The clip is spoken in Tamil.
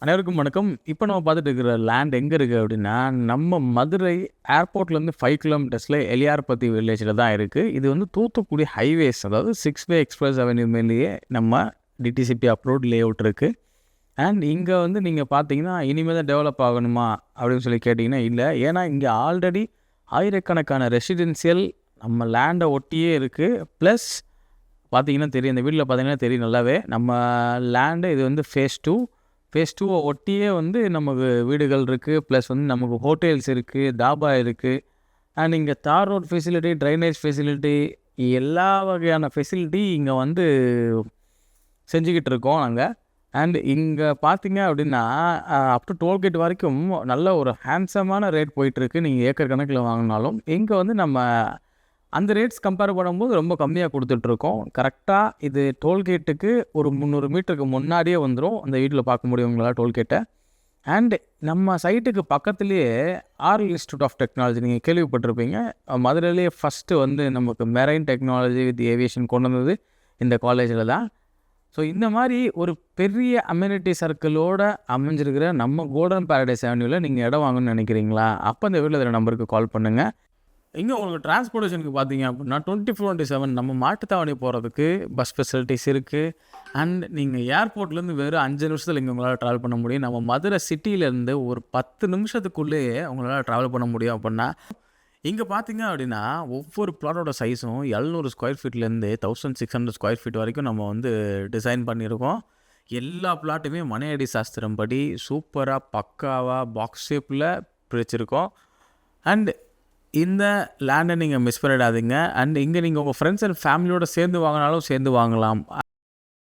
அனைவருக்கும் வணக்கம். இப்போ நம்ம பார்த்துட்டு இருக்கிற லேண்ட் எங்கே இருக்குது அப்படின்னா, நம்ம மதுரை ஏர்போர்ட்லேருந்து 5 கிலோமீட்டர்ஸில் எலியார்பத்தி வில்லேஜில் தான் இருக்குது. இது வந்து தூத்துக்குடி ஹைவேஸ், அதாவது 6 வே எக்ஸ்பிரஸ் அவென்யூ மேலேயே நம்ம டிடிசிபி அப்ரூவ்ட் லே அவுட் இருக்குது. அண்ட் இங்கே வந்து நீங்கள் பார்த்தீங்கன்னா இனிமேல் தான் டெவலப் ஆகணுமா அப்படின்னு சொல்லி கேட்டிங்கன்னா இல்லை. ஏன்னா இங்கே ஆல்ரெடி ஆயிரக்கணக்கான ரெசிடென்சியல் நம்ம லேண்டை ஒட்டியே இருக்குது. ப்ளஸ் பார்த்தீங்கன்னா தெரியும், இந்த வீட்டில் பார்த்தீங்கன்னா தெரியும் நல்லாவே, நம்ம லேண்டு இது வந்து ஃபேஸ் 2 ஒட்டியே வந்து நமக்கு வீடுகள் இருக்குது. ப்ளஸ் வந்து நமக்கு ஹோட்டல்ஸ் இருக்குது, தாபா இருக்குது. அண்ட் இங்கே தார் ரோட் ஃபெசிலிட்டி, ட்ரைனேஜ் ஃபெசிலிட்டி, எல்லா வகையான ஃபெசிலிட்டி இங்கே வந்து செஞ்சுக்கிட்டு இருக்கோம் நாங்கள். அண்ட் இங்கே பார்த்தீங்க அப்படின்னா அப் டு டோல்கேட் வரைக்கும் நல்ல ஒரு ஹேண்ட்ஸமான ரேட் போயிட்டுருக்கு. நீங்கள் ஏக்கர் கணக்கில் வாங்கினாலும் இங்கே வந்து நம்ம அந்த ரேட்ஸ் கம்பேர் பண்ணும்போது ரொம்ப கம்மியாக கொடுத்துட்ருக்கோம். கரெக்டாக இது டோல்கேட்டுக்கு ஒரு 300 மீட்டருக்கு முன்னாடியே வந்துடும். அந்த வீட்டில் பார்க்க முடியும் உங்களால் டோல்கேட்டை. அண்ட் நம்ம சைட்டுக்கு பக்கத்துலேயே ஆர்எல் இன்ஸ்டியூட் ஆஃப் டெக்னாலஜி நீங்கள் கேள்விப்பட்டிருப்பீங்க. மதுரையிலேயே ஃபஸ்ட்டு வந்து நமக்கு மெரைன் டெக்னாலஜி வித் ஏவியேஷன் கொண்டு வந்தது இந்த காலேஜில் தான். ஸோ இந்த மாதிரி ஒரு பெரிய அம்யூனிட்டி சர்க்கிளோடு அமைஞ்சிருக்கிற நம்ம கோல்டன் பேரடைஸ் அவென்யூவில் நீங்கள் இடம் வாங்கணும்னு நினைக்கிறீங்களா? அப்போ இந்த வீட்டில் இருக்கிற நம்பருக்கு கால் பண்ணுங்கள். இங்கே உங்களுக்கு டிரான்ஸ்போர்ட்டேஷனுக்கு பார்த்தீங்க அப்படின்னா 24/7 நம்ம மாட்டுத்தாவணி போகிறதுக்கு பஸ் ஃபெசிலிட்டிஸ் இருக்குது. அண்ட் நீங்கள் ஏர்போர்ட்லேருந்து வெறும் 5 நிமிஷத்தில் இங்கே உங்களால் ட்ராவல் பண்ண முடியும். நம்ம மதுரை சிட்டியிலேருந்து ஒரு 10 நிமிஷத்துக்குள்ளேயே உங்களால் ட்ராவல் பண்ண முடியும். அப்படின்னா இங்கே பார்த்தீங்க அப்படின்னா ஒவ்வொரு பிளாட்டோட சைஸும் 700 ஸ்கொயர் ஃபீட்லேருந்து 1600 ஸ்கொயர் ஃபீட் வரைக்கும் நம்ம வந்து டிசைன் பண்ணியிருக்கோம். எல்லா பிளாட்டுமே மனையடி சாஸ்திரம் படி சூப்பராக பக்காவாக பாக்ஸ் ஷேப்பில் பிரிச்சிருக்கோம். அண்ட் இந்த லேண்டை நீங்கள் மிஸ் பண்ணிடாதீங்க. அண்ட் இங்கே நீங்கள் உங்கள் ஃப்ரெண்ட்ஸ் அண்ட் ஃபேமிலியோடு சேர்ந்து வாங்கினாலும் சேர்ந்து வாங்கலாம்.